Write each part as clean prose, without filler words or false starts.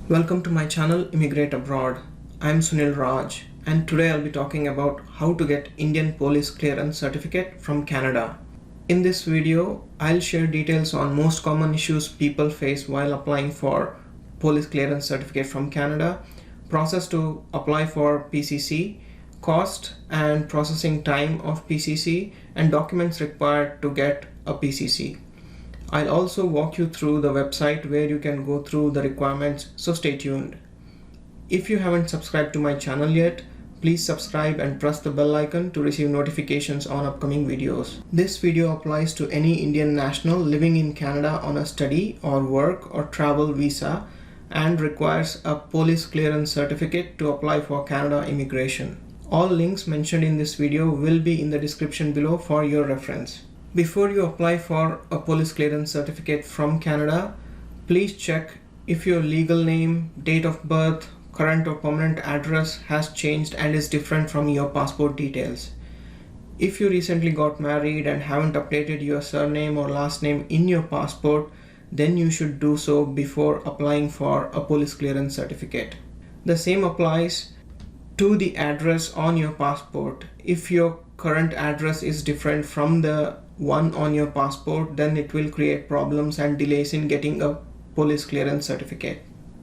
Welcome to my channel Immigrate Abroad. I'm Sunil Raj and today I'll be talking about how to get Indian Police Clearance Certificate from Canada. In this video, I'll share details on most common issues people face while applying for Police Clearance Certificate from Canada, process to apply for PCC, cost and processing time of PCC, and documents required to get a PCC. I'll also walk you through the website where you can go through the requirements, so stay tuned. If you haven't subscribed to my channel yet, please subscribe and press the bell icon to receive notifications on upcoming videos. This video applies to any Indian national living in Canada on a study or work or travel visa and requires a police clearance certificate to apply for Canada immigration. All links mentioned in this video will be in the description below for your reference. Before you apply for a police clearance certificate from Canada, please check if your legal name, date of birth, current or permanent address has changed and is different from your passport details. If you recently got married and haven't updated your surname or last name in your passport, then you should do so before applying for a police clearance certificate. The same applies to the address on your passport. If your current address is different from the one on your passport, then it will create problems and delays in getting a police clearance certificate.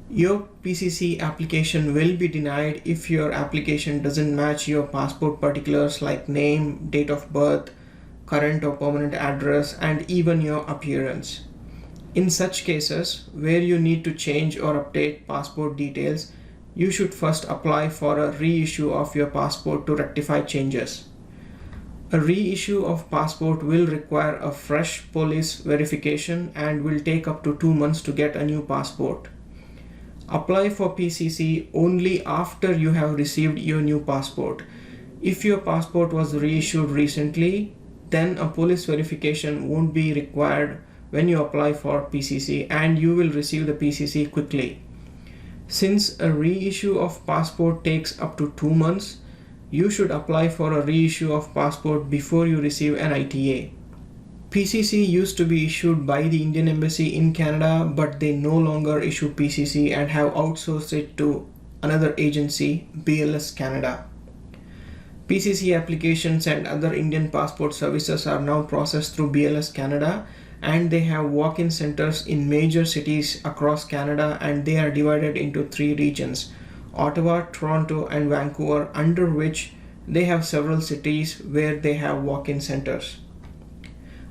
Your PCC application will be denied if your application doesn't match your passport particulars like name, date of birth, current or permanent address, and even your appearance. In such cases where you need to change or update passport details, you should first apply for a reissue of your passport to rectify changes. A reissue of passport will require a fresh police verification and will take up to 2 months to get a new passport. Apply for PCC only after you have received your new passport. If your passport was reissued recently, then a police verification won't be required when you apply for PCC and you will receive the PCC quickly. Since a reissue of passport takes up to 2 months, you should apply for a reissue of passport before you receive an ITA. PCC used to be issued by the Indian Embassy in Canada, but they no longer issue PCC and have outsourced it to another agency, BLS Canada. PCC applications and other Indian passport services are now processed through BLS Canada, and they have walk-in centers in major cities across Canada, and they are divided into 3 regions: Ottawa, Toronto, and Vancouver, under which they have several cities where they have walk-in centers.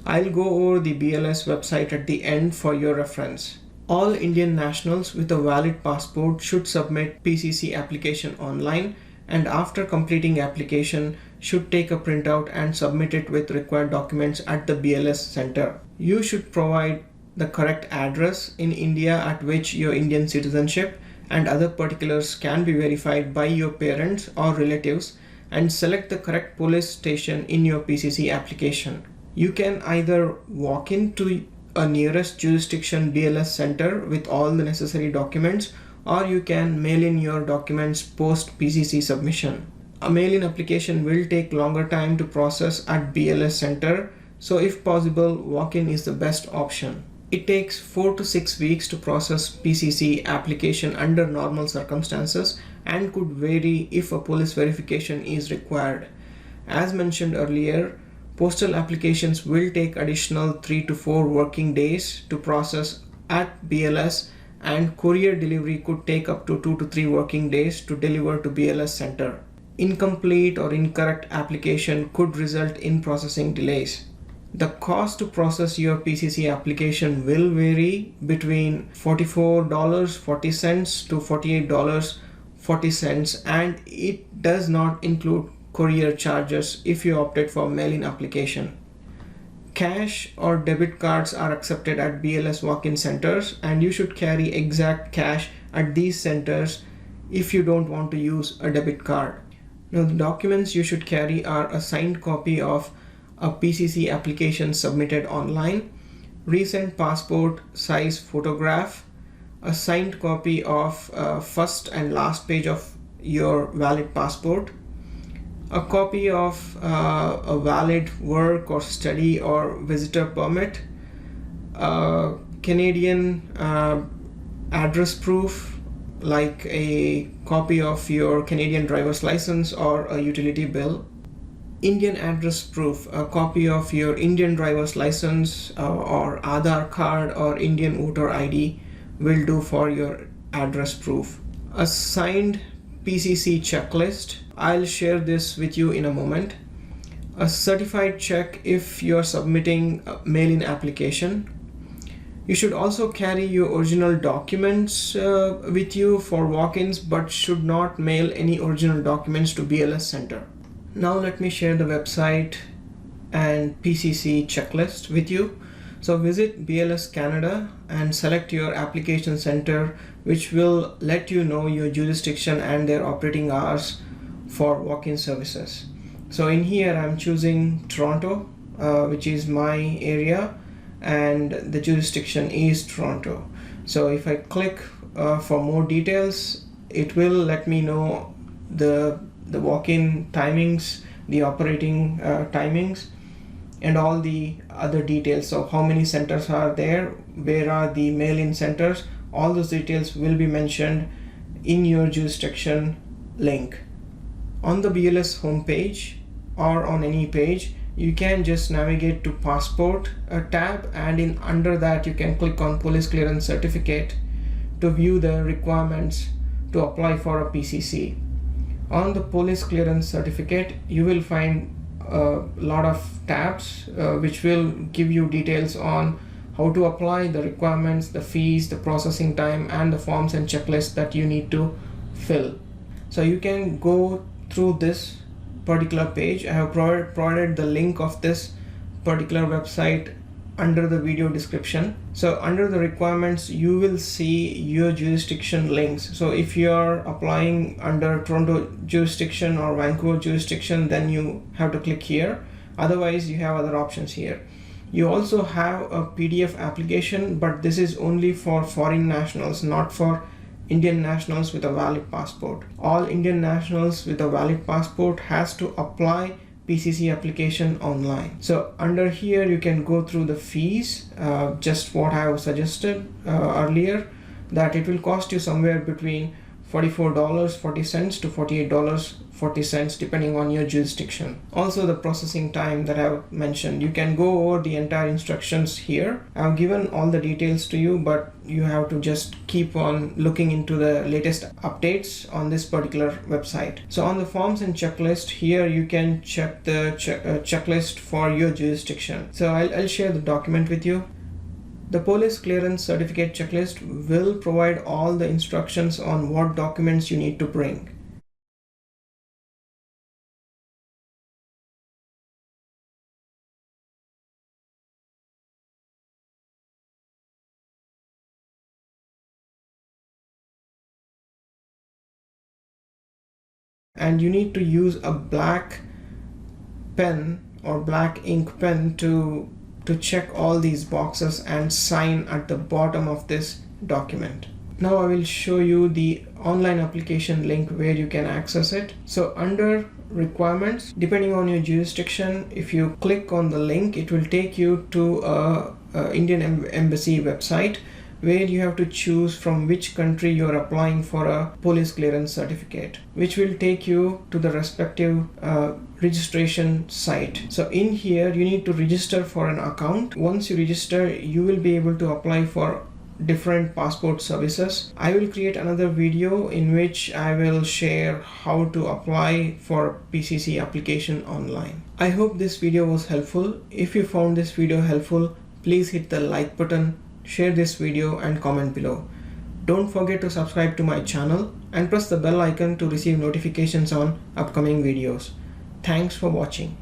I'll go over the BLS website at the end for your reference. All Indian nationals with a valid passport should submit PCC application online, and after completing application should take a printout and submit it with required documents at the BLS center. You should provide the correct address in India at which your Indian citizenship and other particulars can be verified by your parents or relatives, and select the correct police station in your PCC application. You can either walk into a nearest jurisdiction BLS center with all the necessary documents, or you can mail in your documents post PCC submission. A mail-in application will take longer time to process at BLS center, so if possible, walk-in is the best option. It takes 4 to 6 weeks to process PCC application under normal circumstances and could vary if a police verification is required. As mentioned earlier, postal applications will take additional 3 to 4 working days to process at BLS, and courier delivery could take up to 2 to 3 working days to deliver to BLS center. Incomplete or incorrect application could result in processing delays. The cost to process your PCC application will vary between $44.40 to $48.40, and it does not include courier charges if you opted for mail-in application. Cash or debit cards are accepted at BLS walk-in centers, and you should carry exact cash at these centers if you don't want to use a debit card. Now, the documents you should carry are a signed copy of a PCC application submitted online, recent passport size photograph, a signed copy of first and last page of your valid passport, a copy of a valid work or study or visitor permit, Canadian address proof, like a copy of your Canadian driver's license or a utility bill. Indian address proof, a copy of your Indian driver's license or Aadhaar card or Indian voter ID will do for your address proof. A signed PCC checklist, I'll share this with you in a moment. A certified check if you're submitting a mail-in application. You should also carry your original documents with you for walk-ins, but should not mail any original documents to BLS Center. Now let me share the website and PCC checklist with you. So visit BLS Canada and select your application center, which will let you know your jurisdiction and their operating hours for walk-in services. So in here I'm choosing Toronto, which is my area, and the jurisdiction is Toronto. So if I click for more details, it will let me know the walk-in timings, the operating timings, and all the other details. So how many centers are there, where are the mail-in centers, all those details will be mentioned in your jurisdiction link. On the BLS homepage or on any page, you can just navigate to passport tab, and under that you can click on police clearance certificate to view the requirements to apply for a PCC. On the police clearance certificate, you will find a lot of tabs which will give you details on how to apply, the requirements, the fees, the processing time, and the forms and checklists that you need to fill. So you can go through this particular page. I have provided the link of this particular website under the video description. So under the requirements, you will see your jurisdiction links. So if you are applying under Toronto jurisdiction or Vancouver jurisdiction, then you have to click here. Otherwise, you have other options here. You also have a PDF application, but this is only for foreign nationals, not for Indian nationals with a valid passport. All Indian nationals with a valid passport has to apply PCC application online. So under here you can go through the fees, just what I have suggested earlier, that it will cost you somewhere between $44.40 to $48.40 depending on your jurisdiction. Also the processing time that I've mentioned, you can go over the entire instructions here. I've given all the details to you, but you have to just keep on looking into the latest updates on this particular website. So on the forms and checklist, here you can check the checklist for your jurisdiction. So I'll share the document with you. The police clearance certificate checklist will provide all the instructions on what documents you need to bring. And you need to use a black pen or black ink pen to check all these boxes and sign at the bottom of this document. Now I will show you the online application link where you can access it. So under requirements, depending on your jurisdiction, if you click on the link, it will take you to a Indian Embassy website where you have to choose from which country you are applying for a police clearance certificate, which will take you to the respective registration site. So in here you need to register for an account. Once you register, you will be able to apply for different passport services. I will create another video in which I will share how to apply for PCC application online. I hope this video was helpful. If you found this video helpful, please hit the like button, share this video and comment below. Don't forget to subscribe to my channel and press the bell icon to receive notifications on upcoming videos. Thanks for watching.